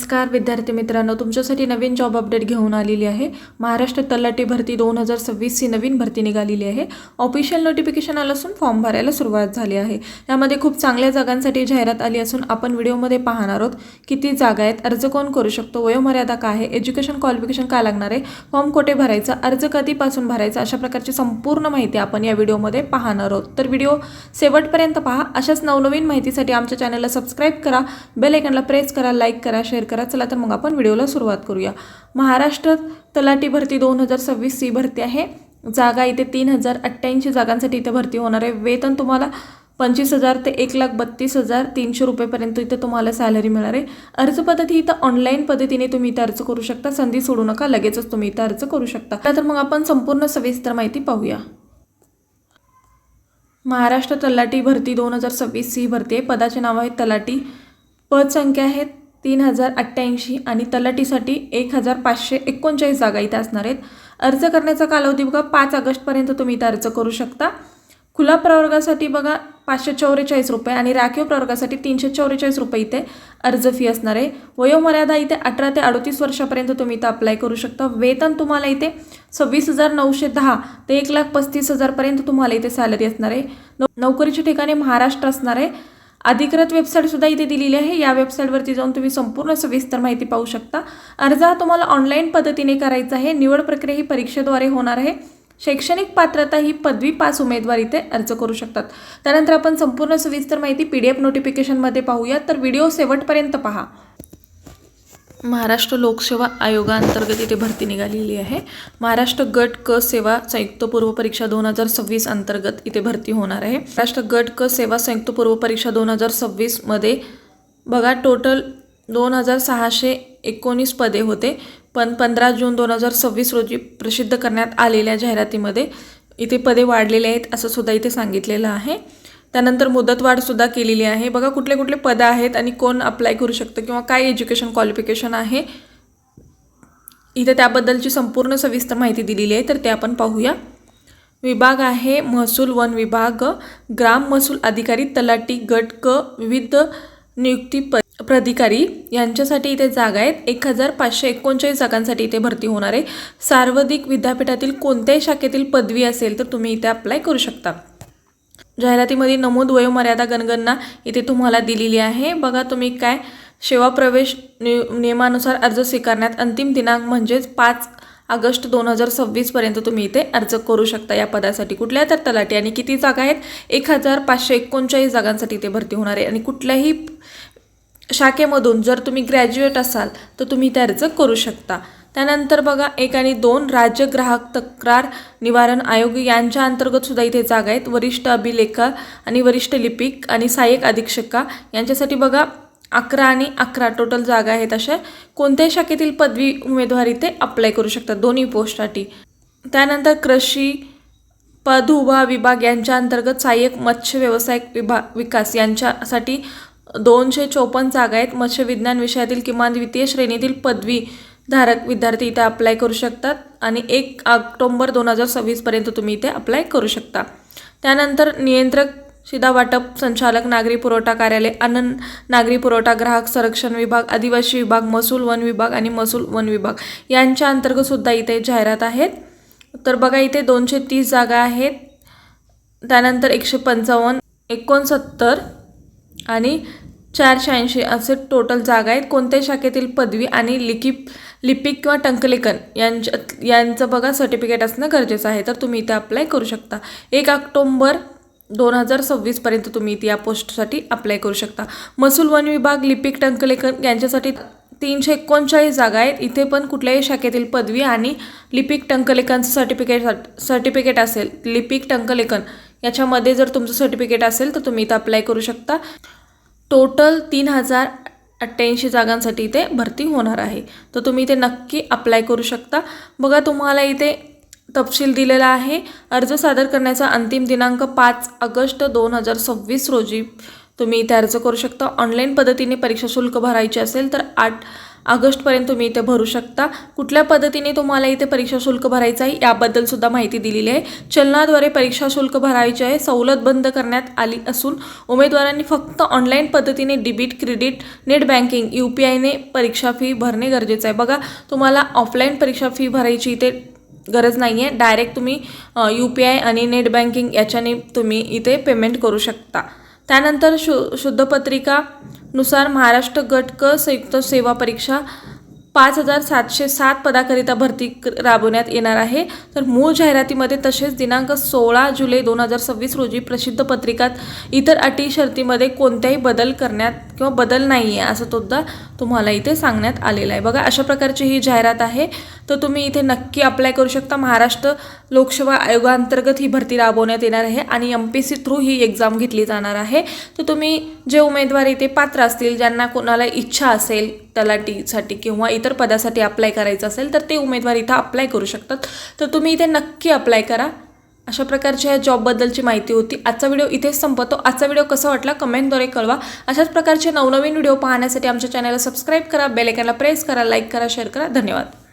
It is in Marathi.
नमस्कार विद्यार्थी मित्रांनो, तुमच्यासाठी नवीन जॉब अपडेट घेऊन आलेली आहे। महाराष्ट्र तलाठी भरती 2026 ही नवीन भरती निघालेली आहे। ऑफिशियल नोटिफिकेशन आलं असून फॉर्म भरायला सुरुवात झाली आहे। यामध्ये खूप चांगल्या जागांसाठी जाहिरात आली असून आपण व्हिडिओमध्ये पाहणार आहोत किती जागा आहेत, अर्ज कोण करू शकतो, वयोमर्यादा काय आहे, एज्युकेशन क्वालिफिकेशन काय लागणार आहे, फॉर्म कुठे भरायचा, अर्ज कधीपासून भरायचा, अशा प्रकारची संपूर्ण माहिती आपण या व्हिडिओमध्ये पाहणार आहोत। तर व्हिडिओ शेवटपर्यंत पहा। अशाच नवनवीन माहितीसाठी आमच्या चॅनलला सबस्क्राइब करा, बेल आयकॉनला प्रेस करा, लाईक करा, शेअर करा। चला तर मग आपण व्हिडिओला सुरुवात करूया। महाराष्ट्र तलाठी भरती 2026 ही भरती आहे। जागा इथे 3088 जागांसाठी इथे भरती होणार आहे। वेतन तुम्हाला 25,000 ते 1,32,300 रुपयेपर्यंत इथे तुम्हाला सॅलरी मिळणार आहे। अर्ज पद्धती इथं ऑनलाईन पद्धतीने तुम्ही इथे अर्ज करू शकता। संधी सोडू नका, लगेचच तुम्ही इथे अर्ज करू शकता। तर मग आपण संपूर्ण सविस्तर माहिती पाहूया। महाराष्ट्र तलाठी भरती 2026 ही भरती आहे। पदाचे नाव आहे तलाठी, पद संख्या आहे 3088 आणि तलाठीसाठी 1539 जागा इथे असणार आहेत। अर्ज करण्याचा कालावधी बघा 5 ऑगस्टपर्यंत तुम्ही इथे अर्ज करू शकता। खुला प्रवर्गासाठी बघा 544 रुपये आणि राखीव प्रवर्गासाठी 344 रुपये इथे अर्ज फी असणार आहे। वयोमर्यादा इथे 18 ते 38 वर्षापर्यंत तुम्ही इथे अप्लाय करू शकता। वेतन तुम्हाला इथे 26,910 ते 1,35,000 पर्यंत तुम्हाला इथे सॅलरी असणार आहे। नोकरीचे ठिकाणी महाराष्ट्र असणार आहे। अधिकृत वेबसाईट सुद्धा इथे दिलेली आहे। या वेबसाईटवरती जाऊन तुम्ही संपूर्ण सविस्तर माहिती पाहू शकता। अर्ज हा तुम्हाला ऑनलाईन पद्धतीने करायचा आहे। निवड प्रक्रिया ही परीक्षेद्वारे होणार आहे। शैक्षणिक पात्रता ही पदवी पास उमेदवार इथे अर्ज करू शकतात। त्यानंतर आपण संपूर्ण सविस्तर माहिती PDF नोटिफिकेशनमध्ये पाहूया, तर व्हिडिओ शेवटपर्यंत पहा। महाराष्ट्र लोकसेवा आयोगाअंतर्गत इथे भरती निघालेली आहे। महाराष्ट्र गट क सेवा संयुक्त पूर्व परीक्षा 2026 अंतर्गत इथे भरती होणार आहे। महाराष्ट्र गट क सेवा संयुक्त पूर्व परीक्षा 2026 मध्ये बघा टोटल 2619 पदे होते, पण 15 जून 2026 रोजी प्रसिद्ध करण्यात आलेल्या जाहिरातीमध्ये इथे पदे वाढलेले आहेत असं सुद्धा इथे सांगितलेलं आहे। त्यानंतर मुदतवाढ सुद्धा केलेली आहे। बघा कुठले कुठले पद आहेत आणि कोण अप्लाय करू शकतं किंवा काय एज्युकेशन क्वालिफिकेशन आहे, इथे त्याबद्दलची संपूर्ण सविस्तर माहिती दिलेली आहे, तर ते आपण पाहूया। विभाग आहे महसूल वन विभाग, ग्राम महसूल अधिकारी, तलाठी गट क, विविध नियुक्ती प्राधिकारी यांच्यासाठी इथे जागा आहेत। 1539 जागांसाठी इथे भरती होणार आहे। सार्वजनिक विद्यापीठातील कोणत्याही शाखेतील पदवी असेल तर तुम्ही इथे अप्लाय करू शकता। जाहिरातीमध्ये नमूद वयोमर्यादा गणना इथे तुम्हाला दिलेली आहे। बघा तुम्ही काय सेवा प्रवेश नियमानुसार अर्ज स्वीकारण्यात अंतिम दिनांक म्हणजेच 5 ऑगस्ट 2026 पर्यंत तुम्ही इथे अर्ज करू शकता या पदासाठी। कुठल्या तर तलाठी आणि किती जागा आहेत, 1539 जागांसाठी इथे भरती होणार आहे। आणि कुठल्याही शाखेमधून जर तुम्ही ग्रॅज्युएट असाल तर तुम्ही इथे अर्ज करू शकता। त्यानंतर बघा 1 आणि 2 राज्य ग्राहक तक्रार निवारण आयोग यांच्या अंतर्गत सुद्धा इथे जागा आहेत। वरिष्ठ अभिलेखा आणि वरिष्ठ लिपिक आणि सहाय्यक अधीक्षका यांच्यासाठी बघा 11 आणि 11 टोटल जागा आहेत। अशा कोणत्याही शाखेतील पदवी उमेदवार इथे अप्लाय करू शकतात दोन्ही पोस्टसाठी। त्यानंतर कृषी पदविभाग विभाग यांच्या अंतर्गत सहाय्यक मत्स्य व्यवसाय विकास यांच्यासाठी 254 जागा आहेत। मत्स्य विज्ञान विषयातील किमान द्वितीय श्रेणीतील पदवीधारक विद्यार्थी इथे अप्लाय करू शकतात आणि 1 ऑक्टोबर 2026 पर्यंत तुम्ही इथे अप्लाय करू शकता। त्यानंतर नियंत्रक शिधा वाटप संचालक, नागरी पुरवठा कार्यालय, अन्न नागरी पुरवठा, ग्राहक संरक्षण विभाग, आदिवासी विभाग, महसूल वन विभाग आणि महसूल वन विभाग यांच्या अंतर्गत सुद्धा इथे जाहिरात आहेत। तर बघा इथे 230 जागा आहेत। त्यानंतर 155, 69 आणि 480 असे टोटल जागा आहेत। कोणत्याही शाखेतील पदवी आणि लिपिक किंवा टंकलेखन यांचं बघा सर्टिफिकेट असणं गरजेचं आहे, तर तुम्ही इथे अप्लाय करू शकता। 1 ऑक्टोबर 2026 पर्यंत तुम्ही इथे या पोस्टसाठी अप्लाय करू शकता। महसूल वन विभाग लिपिक टंकलेखन यांच्यासाठी 339 जागा आहेत। इथे पण कुठल्याही शाखेतील पदवी आणि लिपिक टंकलेखनचं सर्टिफिकेट असेल, लिपिक टंकलेखन याच्यामध्ये जर तुमचं सर्टिफिकेट असेल तर तुम्ही इथे अप्लाय करू शकता। टोटल 3088 जागांसाठी इथे भरती होणार आहे, तर तुम्ही इथे नक्की अप्लाय करू शकता। बघा तुम्हाला इथे तपशील दिलेला आहे। अर्ज सादर करण्याचा अंतिम दिनांक 5 ऑगस्ट 2026 रोजी तुम्ही इथे अर्ज करू शकता। ऑनलाईन पद्धतीने परीक्षा शुल्क भरायचे असेल तर 8 ऑगस्टपर्यंत तुम्ही इथे भरू शकता। कुठल्या पद्धतीने तुम्हाला इथे परीक्षा शुल्क भरायचं आहे याबद्दल सुद्धा माहिती दिलेली आहे। चलनाद्वारे परीक्षा शुल्क भरायचे आहे। सवलत बंद करण्यात आली असून उमेदवारांनी फक्त ऑनलाईन पद्धतीने डेबिट, क्रेडिट, नेट बँकिंग, UPIने परीक्षा फी भरणे गरजेचं आहे। बघा, तुम्हाला ऑफलाईन परीक्षा फी भरायची इथे गरज नाही आहे। डायरेक्ट तुम्ही UPI आणि नेट बँकिंग याच्याने तुम्ही इथे पेमेंट करू शकता। त्यानंतर शुद्धपत्रिकानुसार महाराष्ट्र गट क संयुक्त सेवा परीक्षा 5707 पदाकरिता भरती राबवण्यात येणार आहे। तर मूळ जाहिरातीमध्ये तसेच दिनांक 16 जुलै 2026 रोजी प्रसिद्ध पत्रिकात इतर अटी शर्तीमध्ये कोणत्याही बदल करण्यात किंवा बदल नाही आहे असं सुद्धा तुम्हाला इथे सांगण्यात आलेलं आहे। बघा, अशा प्रकारची ही जाहिरात आहे। तर तुम्ही इथे नक्की अप्लाय करू शकता। महाराष्ट्र लोकसेवा आयोगाअंतर्गत ही भरती राबवण्यात येणार आहे आणि MPSC थ्रू ही एक्झाम घेतली जाणार आहे। तर तुम्ही जे उमेदवार इथे पात्र असतील, ज्यांना कोणाला इच्छा असेल तलाठीसाठी किंवा इतर पदासाठी अप्लाय करायचं असेल तर ते उमेदवार इथं अप्लाय करू शकतात। तर तुम्ही इथे नक्की अप्लाय करा। अशा प्रकारच्या ह्या जॉबबद्दलची माहिती होती। आजचा व्हिडिओ इथेच संपतो। आजचा व्हिडिओ कसा वाटला कमेंटद्वारे कळवा। अशाच प्रकारचे नवनवीन व्हिडिओ पाहण्यासाठी आमच्या चॅनलला सबस्क्राईब करा, बेल आयकॉनला प्रेस करा, लाईक करा, शेअर करा। धन्यवाद।